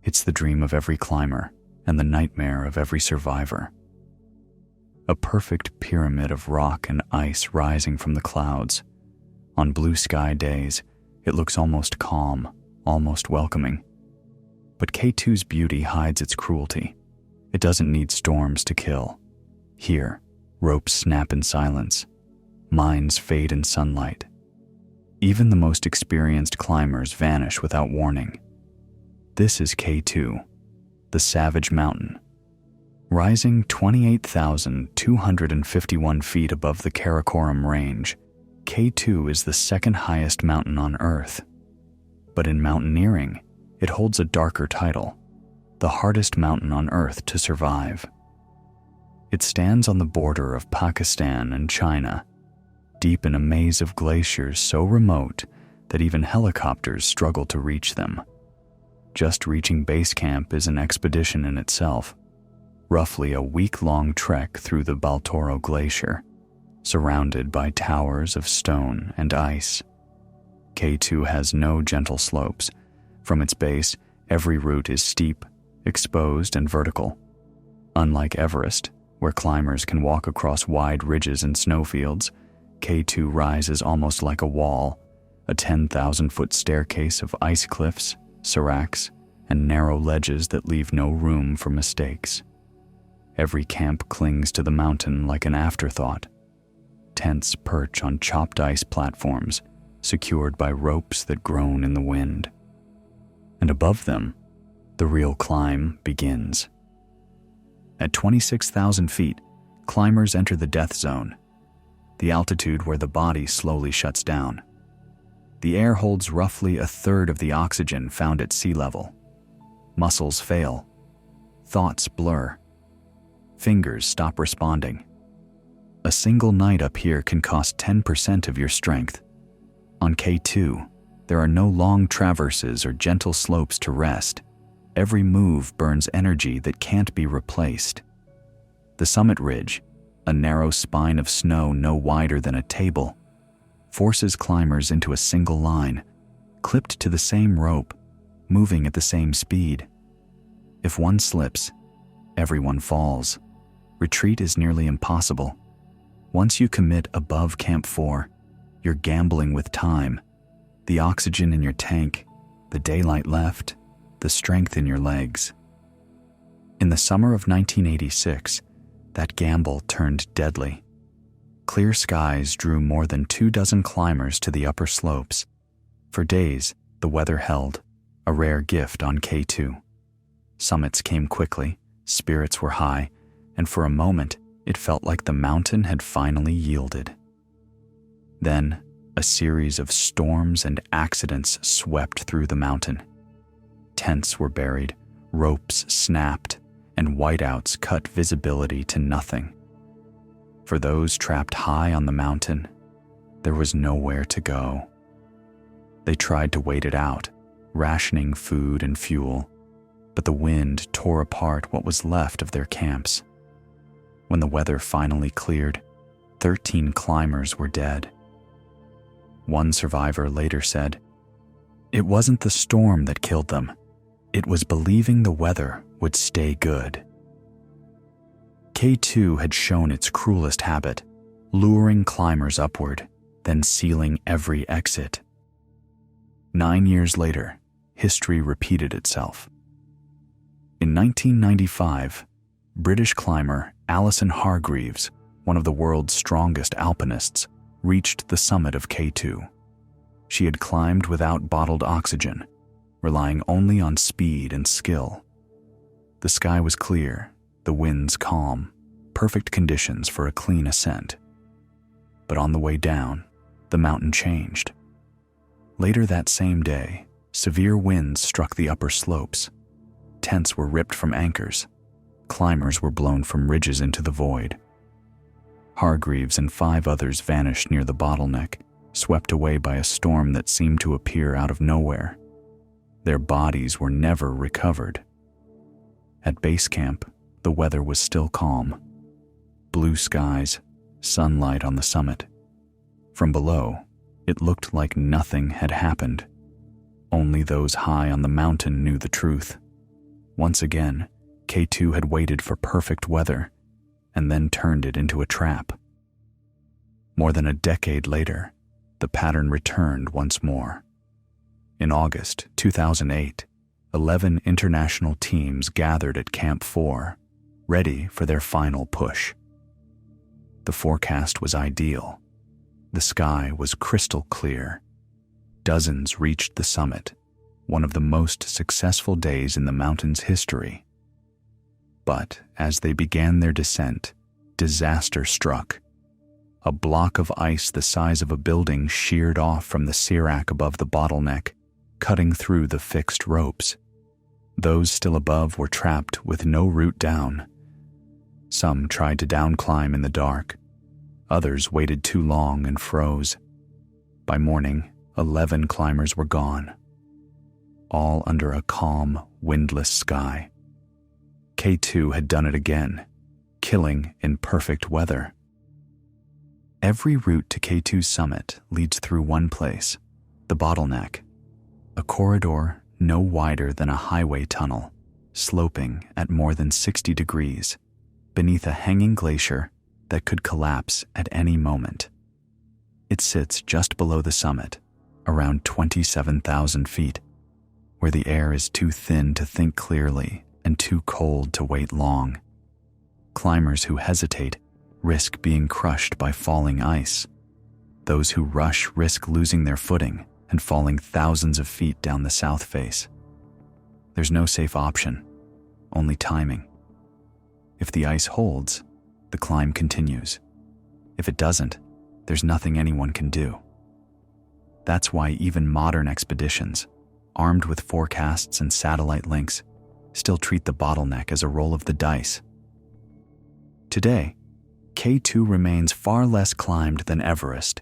It's the dream of every climber and the nightmare of every survivor. A perfect pyramid of rock and ice rising from the clouds. On blue sky days, it looks almost calm, almost welcoming. But K2's beauty hides its cruelty. It doesn't need storms to kill. Here, ropes snap in silence. Mines fade in sunlight. Even the most experienced climbers vanish without warning. This is K2, the Savage Mountain. Rising 28,251 feet above the Karakoram Range, K2 is the second highest mountain on Earth. But in mountaineering, it holds a darker title, the hardest mountain on Earth to survive. It stands on the border of Pakistan and China, deep in a maze of glaciers so remote that even helicopters struggle to reach them. Just reaching base camp is an expedition in itself, roughly a week-long trek through the Baltoro Glacier, surrounded by towers of stone and ice. K2 has no gentle slopes. From its base, every route is steep, exposed, and vertical. Unlike Everest, where climbers can walk across wide ridges and snowfields, K2 rises almost like a wall, a 10,000-foot staircase of ice cliffs, seracs, and narrow ledges that leave no room for mistakes. Every camp clings to the mountain like an afterthought. Tents perch on chopped ice platforms, secured by ropes that groan in the wind. And above them, the real climb begins. At 26,000 feet, climbers enter the death zone, the altitude where the body slowly shuts down. The air holds roughly a third of the oxygen found at sea level. Muscles fail. Thoughts blur. Fingers stop responding. A single night up here can cost 10% of your strength. On K2, there are no long traverses or gentle slopes to rest. Every move burns energy that can't be replaced. The summit ridge, a narrow spine of snow no wider than a table, forces climbers into a single line, clipped to the same rope, moving at the same speed. If one slips, everyone falls. Retreat is nearly impossible. Once you commit above Camp 4, you're gambling with time, the oxygen in your tank, the daylight left, the strength in your legs. In the summer of 1986, that gamble turned deadly. Clear skies drew more than 24 climbers to the upper slopes. For days, the weather held, a rare gift on K2. Summits came quickly, spirits were high, and for a moment, it felt like the mountain had finally yielded. Then, a series of storms and accidents swept through the mountain. Tents were buried, ropes snapped, and whiteouts cut visibility to nothing. For those trapped high on the mountain, there was nowhere to go. They tried to wait it out, rationing food and fuel, but the wind tore apart what was left of their camps. When the weather finally cleared, 13 climbers were dead. One survivor later said, "It wasn't the storm that killed them. It was believing the weather would stay good." K2 had shown its cruelest habit, luring climbers upward, then sealing every exit. 9 years later, history repeated itself. In 1995, British climber Alison Hargreaves, one of the world's strongest alpinists, reached the summit of K2. She had climbed without bottled oxygen, relying only on speed and skill. The sky was clear, the winds calm, perfect conditions for a clean ascent. But on the way down, the mountain changed. Later that same day, severe winds struck the upper slopes. Tents were ripped from anchors. Climbers were blown from ridges into the void. Hargreaves and 5 others vanished near the Bottleneck, swept away by a storm that seemed to appear out of nowhere. Their bodies were never recovered. At base camp, the weather was still calm. Blue skies, sunlight on the summit. From below, it looked like nothing had happened. Only those high on the mountain knew the truth. Once again, K2 had waited for perfect weather and then turned it into a trap. More than a decade later, the pattern returned once more. In August 2008, 11 international teams gathered at Camp 4, ready for their final push. The forecast was ideal. The sky was crystal clear. Dozens reached the summit, one of the most successful days in the mountain's history. But as they began their descent, disaster struck. A block of ice the size of a building sheared off from the serac above the bottleneck, cutting through the fixed ropes. Those still above were trapped with no route down. Some tried to downclimb in the dark. Others waited too long and froze. By morning, 11 climbers were gone, all under a calm, windless sky. K2 had done it again, killing in perfect weather. Every route to K2's summit leads through one place, the Bottleneck, a corridor no wider than a highway tunnel, sloping at more than 60 degrees, beneath a hanging glacier that could collapse at any moment. It sits just below the summit, around 27,000 feet, where the air is too thin to think clearly and too cold to wait long. Climbers who hesitate risk being crushed by falling ice. Those who rush risk losing their footing and falling thousands of feet down the south face. There's no safe option, only timing. If the ice holds, the climb continues. If it doesn't, there's nothing anyone can do. That's why even modern expeditions, armed with forecasts and satellite links, still treat the Bottleneck as a roll of the dice. Today, K2 remains far less climbed than Everest.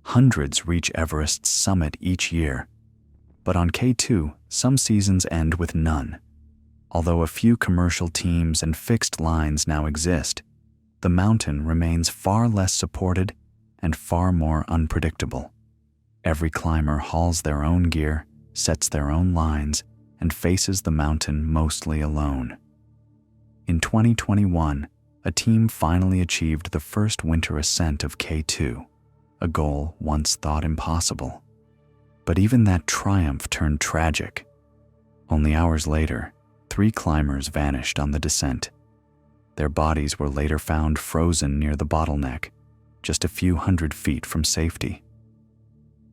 Hundreds reach Everest's summit each year. But on K2, some seasons end with none. Although a few commercial teams and fixed lines now exist, the mountain remains far less supported and far more unpredictable. Every climber hauls their own gear, sets their own lines, and faces the mountain mostly alone. In 2021, a team finally achieved the first winter ascent of K2, a goal once thought impossible. But even that triumph turned tragic. Only hours later, 3 climbers vanished on the descent. Their bodies were later found frozen near the Bottleneck, just a few hundred feet from safety.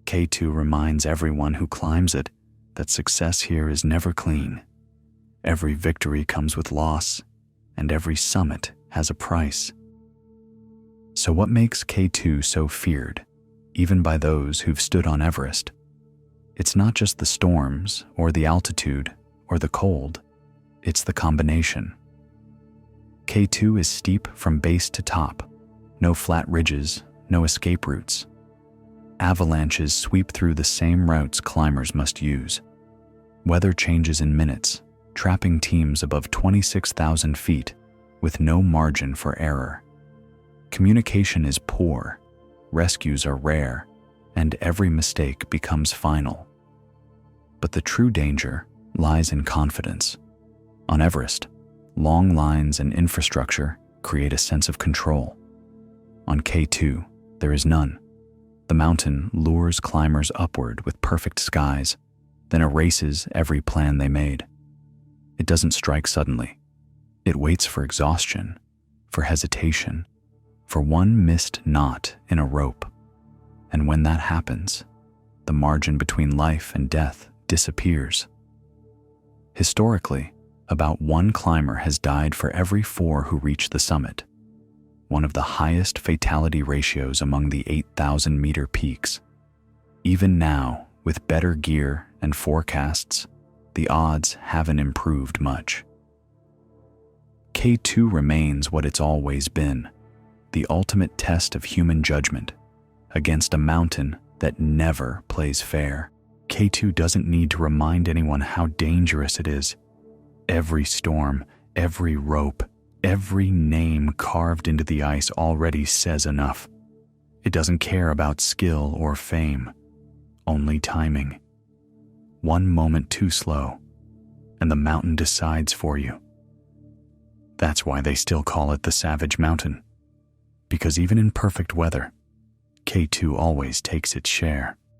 K2 reminds everyone who climbs it that success here is never clean. Every victory comes with loss, and every summit has a price. So what makes K2 so feared, even by those who've stood on Everest? It's not just the storms, or the altitude, or the cold. It's the combination. K2 is steep from base to top. No flat ridges, no escape routes. Avalanches sweep through the same routes climbers must use. Weather changes in minutes, trapping teams above 26,000 feet with no margin for error. Communication is poor, rescues are rare, and every mistake becomes final. But the true danger lies in confidence. On Everest, long lines and infrastructure create a sense of control. On K2, there is none. The mountain lures climbers upward with perfect skies, then erases every plan they made. It doesn't strike suddenly. It waits for exhaustion, for hesitation, for one missed knot in a rope. And when that happens, the margin between life and death disappears. Historically, about 1 climber has died for every 4 who reach the summit, one of the highest fatality ratios among the 8,000-meter peaks. Even now, with better gear and forecasts, the odds haven't improved much. K2 remains what it's always been, the ultimate test of human judgment, against a mountain that never plays fair. K2 doesn't need to remind anyone how dangerous it is. Every storm, every rope, every name carved into the ice already says enough. It doesn't care about skill or fame, only timing. One moment too slow, and the mountain decides for you. That's why they still call it the Savage Mountain, because even in perfect weather, K2 always takes its share.